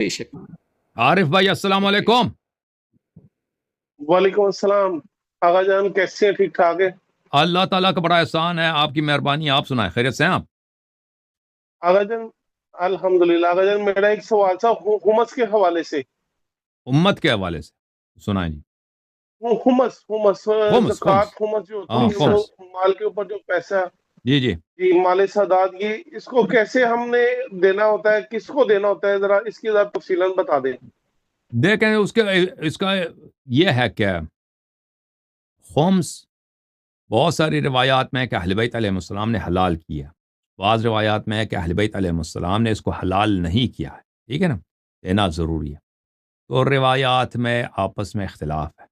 بے شک۔ عارف بھائی السلام علیکم۔ وعلیکم السلام آغا جان، کیسے ہیں؟ ٹھیک ٹھاک ہے؟ اللہ تعالیٰ کا بڑا احسان ہے، آپ کی مہربانی، آپ سنائیں خیریت سے ہیں آپ؟ آغا جان الحمدللہ۔ آغا جان میرا ایک سوال تھا حمص کے حوالے سے۔ امت کے حوالے سے سنائیں جی۔ حمص خمس زکوٰۃ، حمص جو ہاں ہوتی ہے وہ خمس، مال کے اوپر جو پیسہ، جی جی۔ جی مال سادات، یہ اس کو کیسے ہم نے دینا ہوتا ہے، کس کو دینا ہوتا ہے، ذرا اس کی ذرا تفصیلاً بتا دیں۔ دیکھیں اس کا یہ ہے کہ خمس بہت ساری روایات میں ہے کہ اہل بیت علیہ السلام نے حلال کیا، بعض روایات میں ہے کہ اہل بیت علیہ السلام نے اس کو حلال نہیں کیا ہے، ٹھیک ہے نا، دینا ضروری ہے۔ تو روایات میں آپس میں اختلاف ہے۔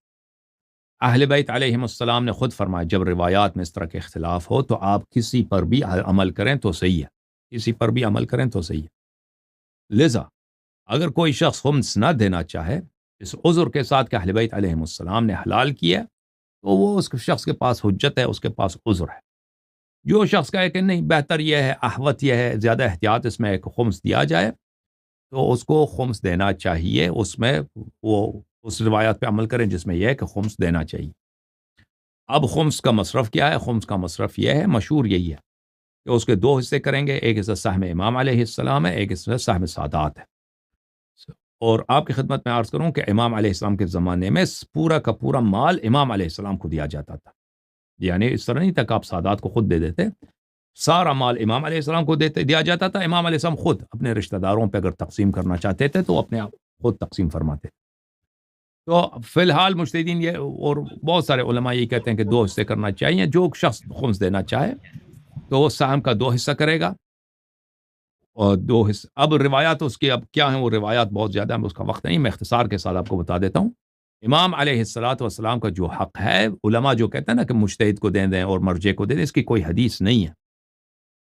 اہل بیت علیہ السلام نے خود فرمایا جب روایات میں اس طرح کے اختلاف ہو تو آپ کسی پر بھی عمل کریں تو صحیح ہے، کسی پر بھی عمل کریں تو صحیح ہے۔ لذا اگر کوئی شخص خمس نہ دینا چاہے اس عذر کے ساتھ کہ اہل بیت علیہ السلام نے حلال کیا، تو وہ اس شخص کے پاس حجت ہے، اس کے پاس عذر ہے۔ جو شخص کہے کہ نہیں بہتر یہ ہے، احوط یہ ہے، زیادہ احتیاط اس میں ایک خمس دیا جائے، تو اس کو خمس دینا چاہیے۔ اس میں وہ اس روایت پہ عمل کریں جس میں یہ ہے کہ خمس دینا چاہیے۔ اب خمس کا مصرف کیا ہے؟ خمس کا مصرف یہ ہے، مشہور یہی ہے کہ اس کے دو حصے کریں گے، ایک حصہ سہم امام علیہ السلام ہے، ایک حصہ سہم سادات ہے۔ اور آپ کی خدمت میں عرض کروں کہ امام علیہ السلام کے زمانے میں پورا کا پورا مال امام علیہ السلام کو دیا جاتا تھا، یعنی اس طرح نہیں تھا کہ آپ سادات کو خود دے دیتے، سارا مال امام علیہ السلام کو دیا جاتا تھا۔ امام علیہ السلام خود اپنے رشتہ داروں پہ اگر تقسیم کرنا چاہتے تھے تو اپنے آپ خود تقسیم فرماتے تھے۔ تو فی الحال مجتہدین یہ اور بہت سارے علماء یہ کہتے ہیں کہ دو حصے کرنا چاہیے، جو شخص خمس دینا چاہے تو وہ سہم کا دو حصہ کرے گا، اور دو حصہ۔ اب روایات اس کی اب کیا ہیں، وہ روایات بہت زیادہ ہیں، اس کا وقت نہیں، میں اختصار کے ساتھ آپ کو بتا دیتا ہوں۔ امام علیہ السلام کا جو حق ہے، علماء جو کہتے ہیں نا کہ مجتہد کو دے دیں اور مرجع کو دے دیں، اس کی کوئی حدیث نہیں ہے۔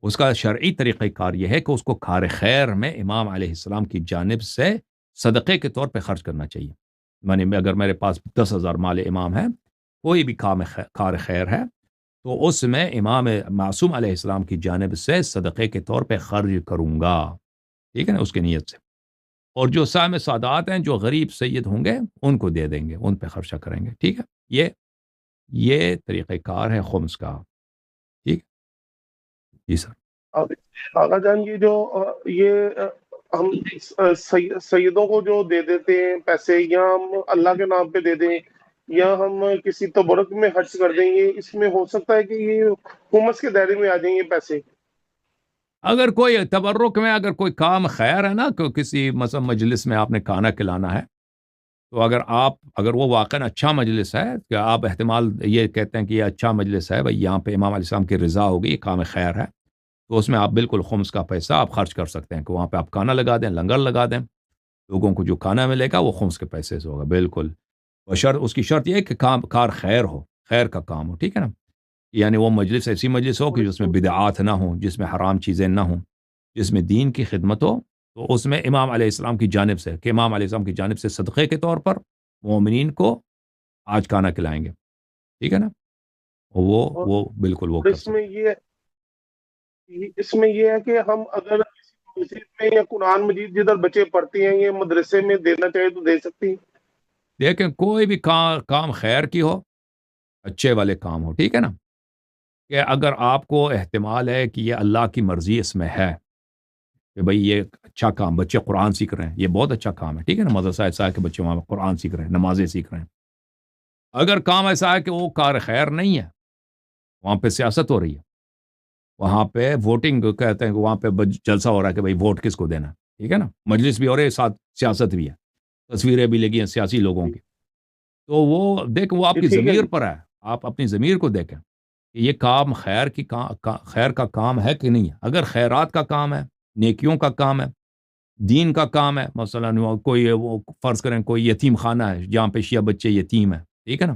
اس کا شرعی طریقہ کار یہ ہے کہ اس کو کار خیر میں امام علیہ السلام کی جانب سے صدقے کے طور پہ خرچ کرنا چاہیے۔ یعنی اگر میرے پاس 10,000 مال امام ہے، کوئی بھی کار خیر ہے، تو اس میں امام معصوم علیہ السلام کی جانب سے صدقے کے طور پہ خرچ کروں گا، ٹھیک ہے نا، اس کی نیت سے۔ اور جو سہم سادات ہیں، جو غریب سید ہوں گے، ان کو دے دیں گے، ان پہ خرچہ کریں گے، ٹھیک ہے۔ یہ طریقہ کار ہے خمس کا، ٹھیک جی سر۔ آغا جان یہ ہم سیدوں کو جو دے دیتے ہیں پیسے، یا ہم اللہ کے نام پہ دے دیں، یا ہم کسی تبرک میں خرچ کر دیں، یہ اس میں ہو سکتا ہے کہ یہ حمص کے دائرے میں آ جائیں یہ پیسے؟ اگر کوئی تبرک میں اگر کوئی کام خیر ہے نا، کہ کسی مثلا مجلس میں آپ نے کھانا کھلانا ہے، تو اگر وہ واقعاً اچھا مجلس ہے کہ آپ احتمال یہ کہتے ہیں کہ یہ اچھا مجلس ہے بھائی، یہاں پہ امام علیہ السلام کی رضا ہوگی، یہ کام خیر ہے، تو اس میں آپ بالکل خمس کا پیسہ آپ خرچ کر سکتے ہیں، کہ وہاں پہ آپ کھانا لگا دیں، لنگر لگا دیں، لوگوں کو جو کھانا ملے گا وہ خمس کے پیسے سے ہوگا بالکل۔ اس کی شرط یہ ہے کہ کار خیر ہو، خیر کا کام ہو، ٹھیک ہے نا، یعنی وہ مجلس ایسی مجلس ہو کہ جس میں بدعات نہ ہوں، جس میں حرام چیزیں نہ ہوں، جس میں دین کی خدمت ہو، تو اس میں امام علیہ السلام کی جانب سے کہ امام علیہ السلام کی جانب سے صدقے کے طور پر مومنین کو آج کھانا کھلائیں گے، ٹھیک ہے نا، وہ بالکل وہ کر سکتے۔ اس میں یہ ہے کہ ہم اگر کسی مسجد میں یا قرآن مجید جدھر بچے پڑھتے ہیں یا مدرسے میں دینا چاہے تو دے سکتے ہیں؟ دیکھیں کوئی بھی کام خیر کی ہو، اچھے والے کام ہو، ٹھیک ہے نا، کہ اگر آپ کو احتمال ہے کہ یہ اللہ کی مرضی اس میں ہے کہ بھئی یہ اچھا کام، بچے قرآن سیکھ رہے ہیں، یہ بہت اچھا کام ہے، ٹھیک ہے نا، مدرسہ ایسا ہے کہ بچے وہاں قرآن سیکھ رہے ہیں، نمازیں سیکھ رہے ہیں۔ اگر کام ایسا ہے کہ وہ کار خیر نہیں ہے، وہاں پہ سیاست ہو رہی ہے، وہاں پہ ووٹنگ کہتے ہیں کہ وہاں پہ جلسہ ہو رہا ہے کہ بھئی ووٹ کس کو دینا ہے، ٹھیک ہے نا، مجلس بھی ہو رہے ساتھ سیاست بھی ہے، تصویریں بھی لگی ہیں سیاسی لوگوں کی، تو وہ وہ آپ کی ضمیر پر ہے، آپ اپنی ضمیر کو دیکھیں کہ یہ کام خیر کا کام ہے کہ نہیں ہے۔ اگر خیرات کا کام ہے، نیکیوں کا کام ہے، دین کا کام ہے، مثلا کوئی وہ فرض کریں کوئی یتیم خانہ ہے جہاں پہ شیعہ بچے یتیم ہیں، ٹھیک ہے نا،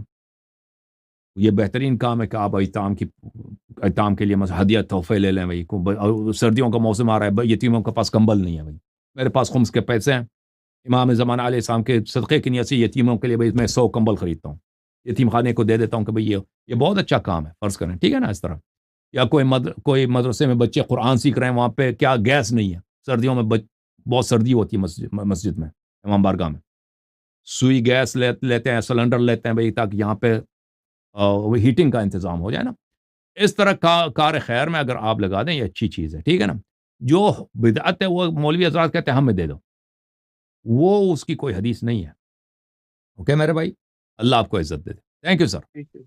یہ بہترین کام ہے کہ آپ ایتام کے لیے ہدیہ تحفے لے لیں، بھائی سردیوں کا موسم آ رہا ہے، یتیموں کے پاس کمبل نہیں ہے، بھائی میرے پاس خمس کے پیسے ہیں، امام زمانہ علیہ السلام کے صدقے کی نیت سے یتیموں کے لیے بھائی میں 100 کمبل خریدتا ہوں، یتیم خانے کو دے دیتا ہوں کہ بھئی یہ بہت اچھا کام ہے، فرض کریں، ٹھیک ہے نا، اس طرح۔ یا کوئی مدرسے میں بچے قرآن سیکھ رہے ہیں، وہاں پہ کیا گیس نہیں ہے، سردیوں میں بہت سردی ہوتی ہے مسجد میں، امام بارگاہ میں، سوئی گیس لیتے ہیں، سلنڈر لیتے ہیں بھائی تاکہ یہاں پہ ہیٹنگ کا انتظام ہو جائے نا. اس طرح کار خیر میں اگر آپ لگا دیں یہ اچھی چیز ہے، ٹھیک ہے نا. جو بدعت ہے وہ مولوی حضرات کہتے ہیں ہمیں دے دو، وہ اس کی کوئی حدیث نہیں ہے. اوکے میرے بھائی، اللہ آپ کو عزت دے دے. Thank you sir. ٹھیک ہے.